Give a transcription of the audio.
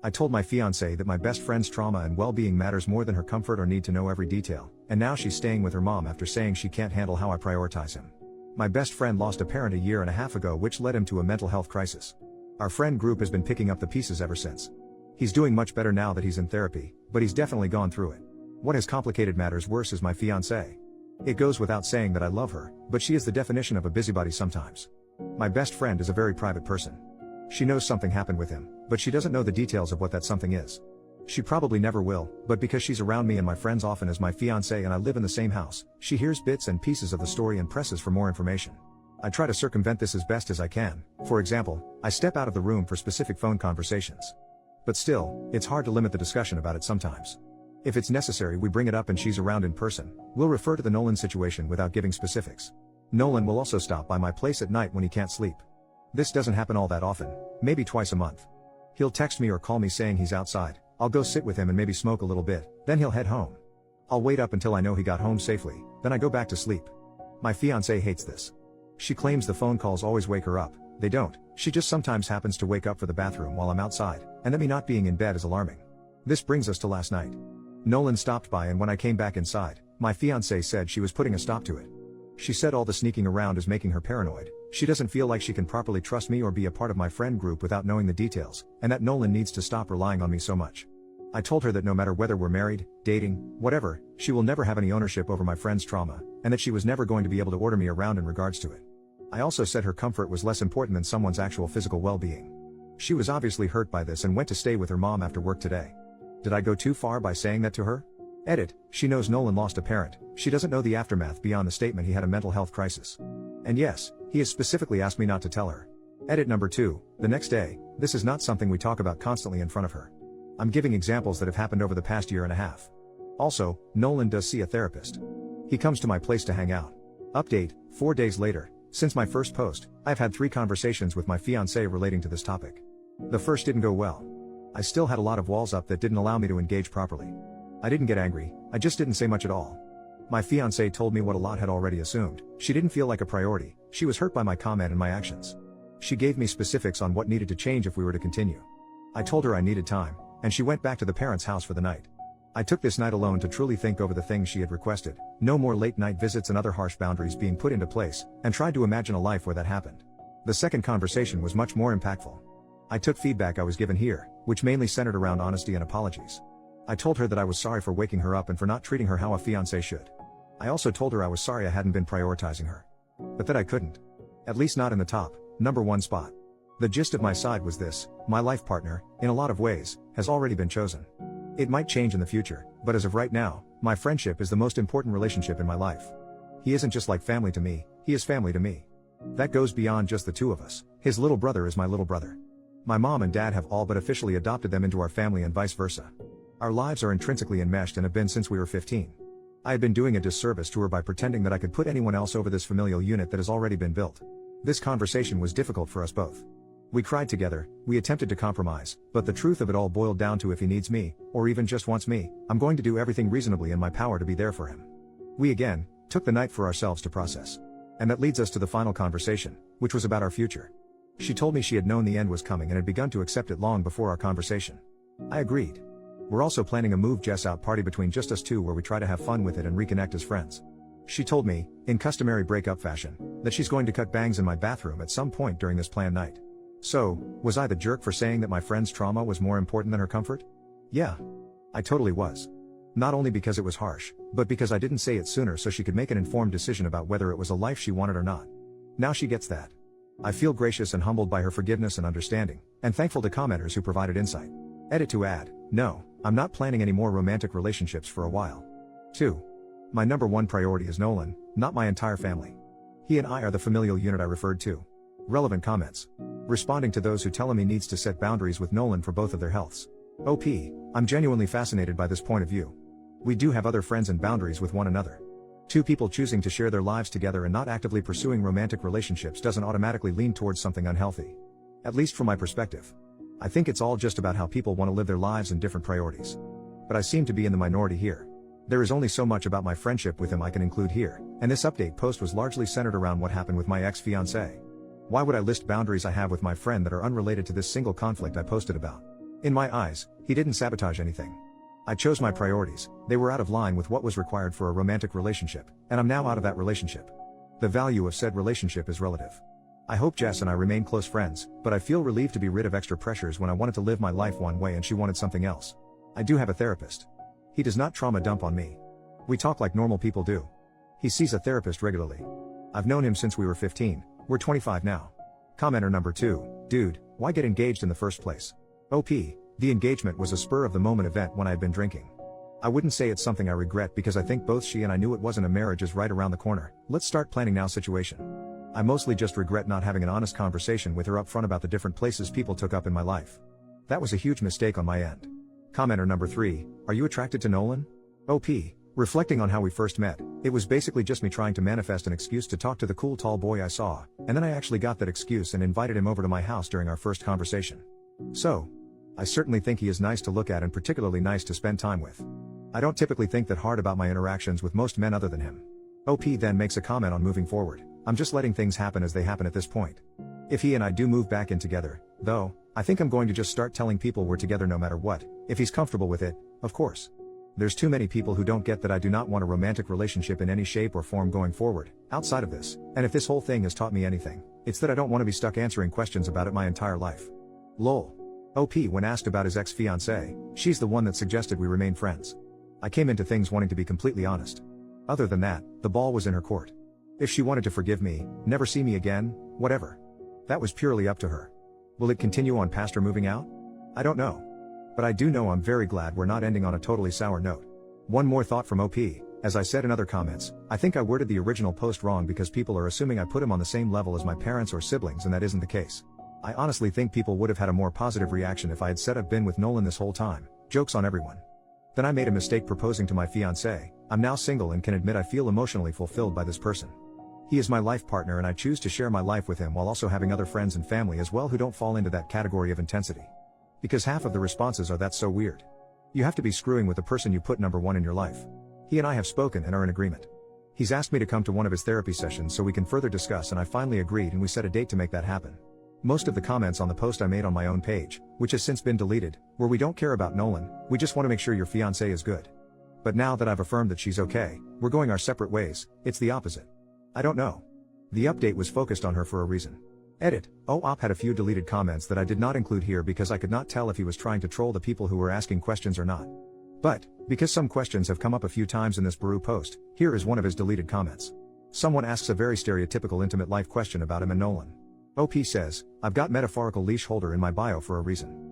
I told my fiancée that my best friend's trauma and well-being matters more than her comfort or need to know every detail, and now she's staying with her mom after saying she can't handle how I prioritize him. My best friend lost a parent a year and a half ago, which led him to a mental health crisis. Our friend group has been picking up the pieces ever since. He's doing much better now that he's in therapy, but he's definitely gone through it. What has complicated matters worse is my fiancée. It goes without saying that I love her, but she is the definition of a busybody sometimes. My best friend is a very private person. She knows something happened with him, but she doesn't know the details of what that something is. She probably never will, but because she's around me and my friends often as my fiancée and I live in the same house, she hears bits and pieces of the story and presses for more information. I try to circumvent this as best as I can. For example, I step out of the room for specific phone conversations. But still, it's hard to limit the discussion about it sometimes. If it's necessary, we bring it up and she's around in person. We'll refer to the Nolan situation without giving specifics. Nolan will also stop by my place at night when he can't sleep. This doesn't happen all that often, maybe twice a month. He'll text me or call me saying he's outside. I'll go sit with him and maybe smoke a little bit, then he'll head home. I'll wait up until I know he got home safely, then I go back to sleep. My fiancée hates this. She claims the phone calls always wake her up. They don't. She just sometimes happens to wake up for the bathroom while I'm outside, and that me not being in bed is alarming. This brings us to last night. Nolan stopped by, and when I came back inside, my fiancée said she was putting a stop to it. She said all the sneaking around is making her paranoid. She doesn't feel like she can properly trust me or be a part of my friend group without knowing the details, and that Nolan needs to stop relying on me so much. I told her that no matter whether we're married, dating, whatever, she will never have any ownership over my friend's trauma, and that she was never going to be able to order me around in regards to it. I also said her comfort was less important than someone's actual physical well-being. She was obviously hurt by this and went to stay with her mom after work today. Did I go too far by saying that to her? Edit, she knows Nolan lost a parent, she doesn't know the aftermath beyond the statement he had a mental health crisis. And yes, he has specifically asked me not to tell her. Edit number 2, the next day, this is not something we talk about constantly in front of her. I'm giving examples that have happened over the past year and a half. Also, Nolan does see a therapist. He comes to my place to hang out. Update, 4 days later, since my first post, I've had 3 conversations with my fiancée relating to this topic. The first didn't go well. I still had a lot of walls up that didn't allow me to engage properly. I didn't get angry, I just didn't say much at all. My fiancée told me what a lot had already assumed. She didn't feel like a priority, she was hurt by my comment and my actions. She gave me specifics on what needed to change if we were to continue. I told her I needed time, and she went back to the parents' house for the night. I took this night alone to truly think over the things she had requested, no more late night visits and other harsh boundaries being put into place, and tried to imagine a life where that happened. The second conversation was much more impactful. I took feedback I was given here, which mainly centered around honesty and apologies. I told her that I was sorry for waking her up and for not treating her how a fiancé should. I also told her I was sorry I hadn't been prioritizing her. But that I couldn't. At least not in the top, number 1 spot. The gist of my side was this: my life partner, in a lot of ways, has already been chosen. It might change in the future, but as of right now, my friendship is the most important relationship in my life. He isn't just like family to me, he is family to me. That goes beyond just the two of us. His little brother is my little brother. My mom and dad have all but officially adopted them into our family and vice versa. Our lives are intrinsically enmeshed and have been since we were 15. I had been doing a disservice to her by pretending that I could put anyone else over this familial unit that has already been built. This conversation was difficult for us both. We cried together, we attempted to compromise, but the truth of it all boiled down to if he needs me, or even just wants me, I'm going to do everything reasonably in my power to be there for him. We again took the night for ourselves to process. And that leads us to the final conversation, which was about our future. She told me she had known the end was coming and had begun to accept it long before our conversation. I agreed. We're also planning a move Jess out party between just us two where we try to have fun with it and reconnect as friends. She told me, in customary breakup fashion, that she's going to cut bangs in my bathroom at some point during this planned night. So, was I the jerk for saying that my friend's trauma was more important than her comfort? Yeah. I totally was. Not only because it was harsh, but because I didn't say it sooner so she could make an informed decision about whether it was a life she wanted or not. Now she gets that. I feel gracious and humbled by her forgiveness and understanding, and thankful to commenters who provided insight. Edit to add, no, I'm not planning any more romantic relationships for a while. 2. My number 1 priority is Nolan, not my entire family. He and I are the familial unit I referred to. Relevant comments. Responding to those who tell him he needs to set boundaries with Nolan for both of their healths. OP, I'm genuinely fascinated by this point of view. We do have other friends and boundaries with one another. 2 people choosing to share their lives together and not actively pursuing romantic relationships doesn't automatically lean towards something unhealthy. At least from my perspective. I think it's all just about how people want to live their lives and different priorities. But I seem to be in the minority here. There is only so much about my friendship with him I can include here, and this update post was largely centered around what happened with my ex-fiancée. Why would I list boundaries I have with my friend that are unrelated to this single conflict I posted about? In my eyes, he didn't sabotage anything. I chose my priorities, they were out of line with what was required for a romantic relationship, and I'm now out of that relationship. The value of said relationship is relative. I hope Jess and I remain close friends, but I feel relieved to be rid of extra pressures when I wanted to live my life one way and she wanted something else. I do have a therapist. He does not trauma dump on me. We talk like normal people do. He sees a therapist regularly. I've known him since we were 15, we're 25 now. Commenter number 2, dude, why get engaged in the first place? OP, the engagement was a spur of the moment event when I had been drinking. I wouldn't say it's something I regret because I think both she and I knew it wasn't a marriage is right around the corner, let's start planning now situation. I mostly just regret not having an honest conversation with her up front about the different places people took up in my life. That was a huge mistake on my end. Commenter number 3, are you attracted to Nolan? OP, reflecting on how we first met, it was basically just me trying to manifest an excuse to talk to the cool tall boy I saw, and then I actually got that excuse and invited him over to my house during our first conversation. So, I certainly think he is nice to look at and particularly nice to spend time with. I don't typically think that hard about my interactions with most men other than him. OP then makes a comment on moving forward. I'm just letting things happen as they happen at this point. If he and I do move back in together, though, I think I'm going to just start telling people we're together no matter what, if he's comfortable with it, of course. There's too many people who don't get that I do not want a romantic relationship in any shape or form going forward, outside of this, and if this whole thing has taught me anything, it's that I don't want to be stuck answering questions about it my entire life. Lol. OP when asked about his ex-fiancée, she's the one that suggested we remain friends. I came into things wanting to be completely honest. Other than that, the ball was in her court. If she wanted to forgive me, never see me again, whatever. That was purely up to her. Will it continue on past her moving out? I don't know. But I do know I'm very glad we're not ending on a totally sour note. One more thought from OP, as I said in other comments, I think I worded the original post wrong because people are assuming I put him on the same level as my parents or siblings and that isn't the case. I honestly think people would have had a more positive reaction if I had said I've been with Nolan this whole time, jokes on everyone. Then I made a mistake proposing to my fiancée, I'm now single and can admit I feel emotionally fulfilled by this person. He is my life partner and I choose to share my life with him while also having other friends and family as well who don't fall into that category of intensity. Because half of the responses are that's so weird. You have to be screwing with the person you put number one in your life. He and I have spoken and are in agreement. He's asked me to come to one of his therapy sessions so we can further discuss and I finally agreed and we set a date to make that happen. Most of the comments on the post I made on my own page, which has since been deleted, were we don't care about Nolan, we just want to make sure your fiancée is good. But now that I've affirmed that she's okay, we're going our separate ways, it's the opposite. I don't know. The update was focused on her for a reason. Edit, OP had a few deleted comments that I did not include here because I could not tell if he was trying to troll the people who were asking questions or not. But, because some questions have come up a few times in this Baru post, here is one of his deleted comments. Someone asks a very stereotypical intimate life question about him and Nolan. OP says, I've got metaphorical leash holder in my bio for a reason.